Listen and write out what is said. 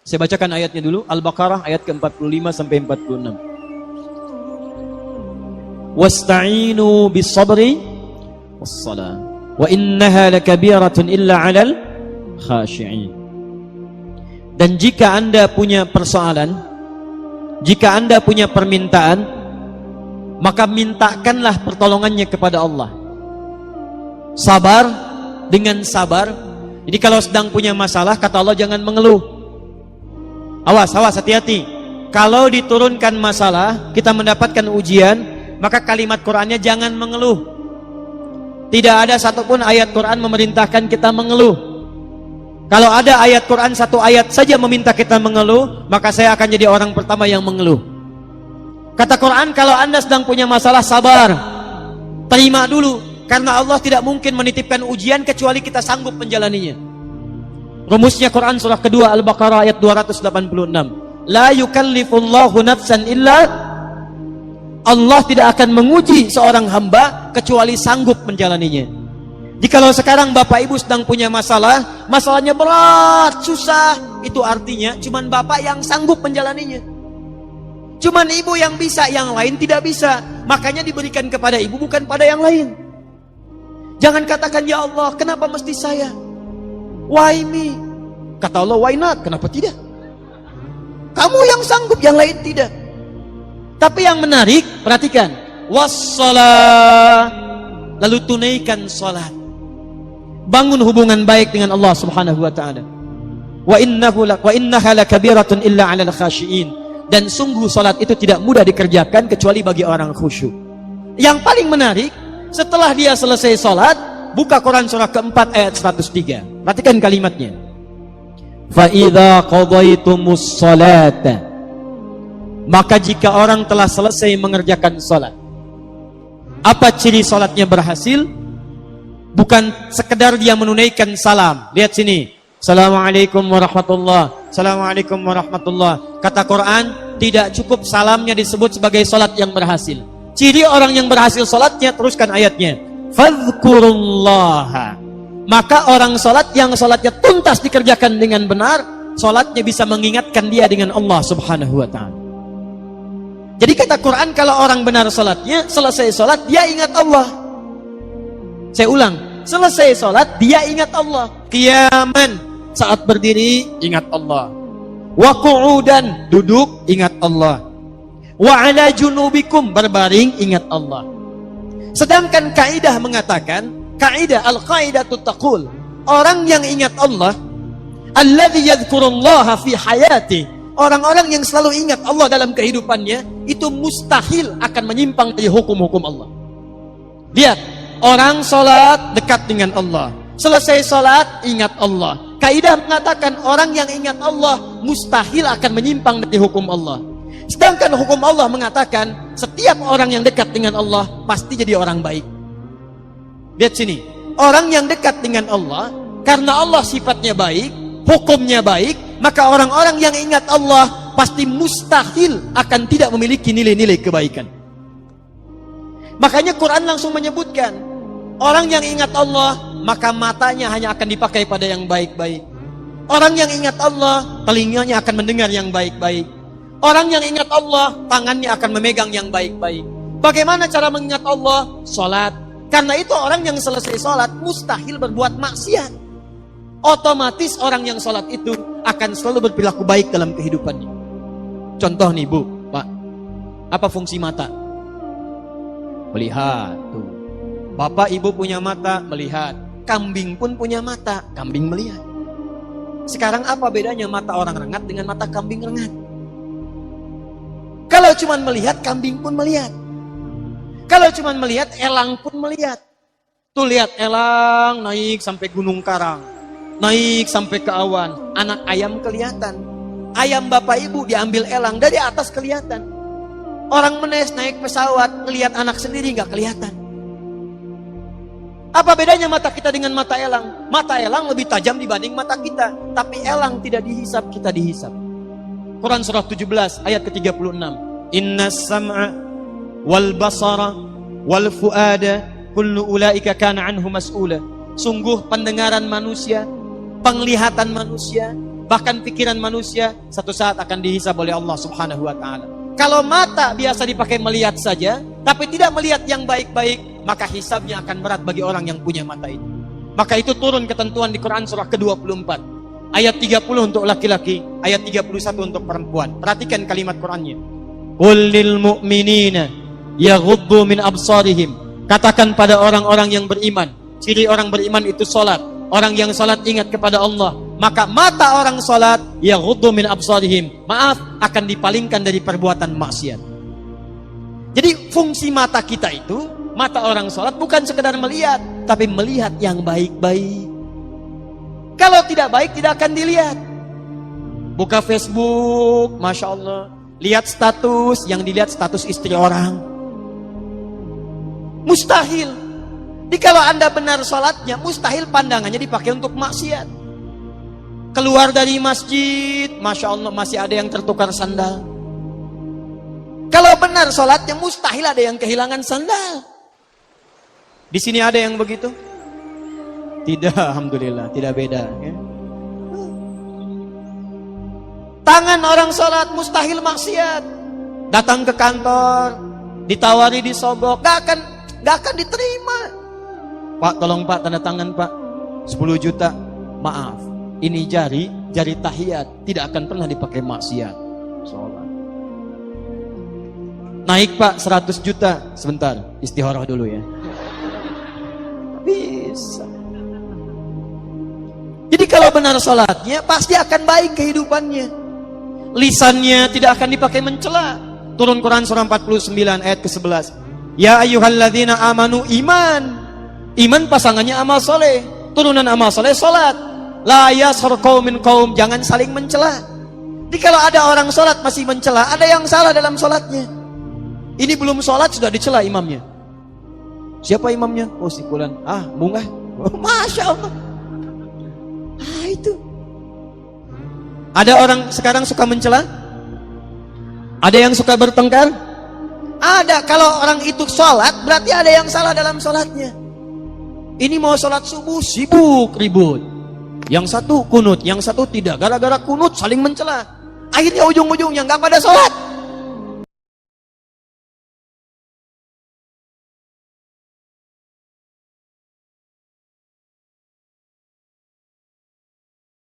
Saya bacakan ayatnya dulu, Al-Baqarah ayat ke-45 sampai 46. Wasta'inu bis-sabri was-salah wa innaha lakabiratun illa 'alal khashi'in. Dan jika Anda punya persoalan, jika Anda punya permintaan, maka mintakanlah pertolongannya kepada Allah. Sabar dengan sabar. Jadi kalau sedang punya masalah, kata Allah, jangan mengeluh. Awas, hati-hati. Kalau diturunkan masalah, kita mendapatkan ujian, maka kalimat Qur'annya jangan mengeluh. Tidak ada satupun ayat Qur'an memerintahkan kita mengeluh. Kalau ada ayat Qur'an satu ayat saja meminta kita mengeluh, maka saya akan jadi orang pertama yang mengeluh. Kata Qur'an, kalau Anda sedang punya masalah, sabar. Terima dulu, karena Allah tidak mungkin menitipkan ujian kecuali kita sanggup menjalaninya. Rumusnya Quran surah kedua Al-Baqarah ayat 286. La yukallifullahu nafsan illa, Allah tidak akan menguji seorang hamba kecuali sanggup menjalaninya. Jikalau sekarang Bapak Ibu sedang punya masalah, masalahnya berat, susah, itu artinya cuman Bapak yang sanggup menjalaninya. Cuman Ibu yang bisa, yang lain tidak bisa. Makanya diberikan kepada Ibu, bukan pada yang lain. Jangan katakan, ya Allah, kenapa mesti saya? Why me? Kata Allah, why not? Kenapa tidak? Kamu yang sanggup, yang lain tidak. Tapi yang menarik, perhatikan, wassalah, lalu tunaikan salat. Bangun hubungan baik dengan Allah Subhanahu wa taala. Wa innaha lakabiratun illa 'alal khashiin. Dan sungguh salat itu tidak mudah dikerjakan kecuali bagi orang khusyuk. Yang paling menarik, setelah dia selesai salat, buka Quran surah keempat ayat 103. Perhatikan kalimatnya. Fa idza qadaitumus salata, maka jika orang telah selesai mengerjakan salat. Apa ciri salatnya berhasil? Bukan sekedar dia menunaikan salam. Lihat sini. Assalamualaikum warahmatullah. Assalamualaikum warahmatullah. Kata Quran, tidak cukup salamnya disebut sebagai salat yang berhasil. Ciri orang yang berhasil salatnya, teruskan ayatnya. Fadhkurullaha. Maka orang salat yang salatnya tuntas dikerjakan dengan benar, salatnya bisa mengingatkan dia dengan Allah Subhanahu wa taala. Jadi kata Quran, kalau orang benar salatnya, selesai salat dia ingat Allah. Saya ulang, selesai salat dia ingat Allah. Qiyaman, saat berdiri ingat Allah. Wa qu'udan, duduk ingat Allah. Wa ala junubikum, berbaring ingat Allah. Sedangkan kaidah mengatakan, kaidah al-qaidatu taqul, orang yang ingat Allah, alladzi yadhkurullaha fi hayati, orang-orang yang selalu ingat Allah dalam kehidupannya, itu mustahil akan menyimpang dari hukum-hukum Allah. Lihat, orang salat dekat dengan Allah, selesai salat ingat Allah. Kaidah mengatakan orang yang ingat Allah mustahil akan menyimpang dari hukum Allah. Sedangkan hukum Allah mengatakan setiap orang yang dekat dengan Allah pasti jadi orang baik. Lihat sini, orang yang dekat dengan Allah, karena Allah sifatnya baik, hukumnya baik, maka orang-orang yang ingat Allah pasti mustahil akan tidak memiliki nilai-nilai kebaikan. Makanya Quran langsung menyebutkan, orang yang ingat Allah, maka matanya hanya akan dipakai pada yang baik-baik. Orang yang ingat Allah, telinganya akan mendengar yang baik-baik. Orang yang ingat Allah, tangannya akan memegang yang baik-baik. Bagaimana cara mengingat Allah? Salat. Karena itu orang yang selesai salat mustahil berbuat maksiat. Otomatis orang yang salat itu akan selalu berperilaku baik dalam kehidupannya. Contoh nih Bu, Pak, apa fungsi mata? Melihat. Tuh. Bapak Ibu punya mata, melihat. Kambing pun punya mata, kambing melihat. Sekarang apa bedanya mata orang rengat dengan mata kambing rengat? Kalau cuma melihat, kambing pun melihat. Kalau cuma melihat, elang pun melihat. Tuh lihat, elang naik sampai Gunung Karang, naik sampai ke awan. Anak ayam kelihatan. Ayam Bapak Ibu diambil elang, dari atas kelihatan. Orang menes naik pesawat, ngelihat anak sendiri nggak kelihatan. Apa bedanya mata kita dengan mata elang? Mata elang lebih tajam dibanding mata kita, tapi elang tidak dihisap, kita dihisap. Quran surah 17 ayat ke-36. Innas sam'a wal basara wal fuada kullu ulaika kana anhu mas'ula. Sungguh pendengaran manusia, penglihatan manusia, bahkan pikiran manusia satu saat akan dihisab oleh Allah Subhanahu wa taala. Kalau mata biasa dipakai melihat saja, tapi tidak melihat yang baik-baik, maka hisabnya akan berat bagi orang yang punya mata itu. Maka itu turun ketentuan di Quran surah ke-24. Ayat 30 untuk laki-laki, ayat 31 untuk perempuan. Perhatikan kalimat Qurannya. Qul lil mu'minina yaghuddu min absarihim. Katakan pada orang-orang yang beriman, ciri orang beriman itu salat. Orang yang salat ingat kepada Allah, maka mata orang salat yaghuddu min absarihim, maaf, akan dipalingkan dari perbuatan maksiat. Jadi fungsi mata kita itu, mata orang salat bukan sekedar melihat, tapi melihat yang baik-baik. Kalau tidak baik tidak akan dilihat. Buka Facebook, Masya Allah, lihat status, yang dilihat status istri orang. Mustahil. Jadi kalau anda benar sholatnya, mustahil pandangannya dipakai untuk maksiat. Keluar dari masjid, Masya Allah, masih ada yang tertukar sandal. Kalau benar sholatnya, mustahil ada yang kehilangan sandal. Di sini ada yang begitu? Tidak, Alhamdulillah, tidak beda. Ya. Tangan orang sholat, mustahil maksiat. Datang ke kantor, ditawari, disogok, gak akan diterima. Pak, tolong Pak, tanda tangan Pak, 10 juta, maaf, ini jari tahiyat, tidak akan pernah dipakai maksiat. Sholat. Naik Pak, 100 juta, sebentar, istikharah dulu ya. Bisa. Jadi kalau benar sholatnya, pasti akan baik kehidupannya. Lisannya tidak akan dipakai mencela. Turun Quran surah 49 ayat ke-11. Ya ayyuhalladzina amanu, iman. Iman pasangannya amal soleh, turunan amal soleh solat. La yaskhar qaumin qaum, jangan saling mencela. Jadi kalau ada orang solat masih mencela, ada yang salah dalam solatnya. Ini belum solat sudah dicela imamnya. Siapa imamnya? Oh si fulan. Ah, bunga. Oh, Masya Allah. Itu. Ada orang sekarang suka mencela? Ada yang suka bertengkar? Ada. Kalau orang itu solat, berarti ada yang salah dalam solatnya. Ini mau sholat subuh, sibuk, ribut. Yang satu kunut, yang satu tidak. Gara-gara kunut saling mencela. Akhirnya ujung-ujungnya nggak pada sholat.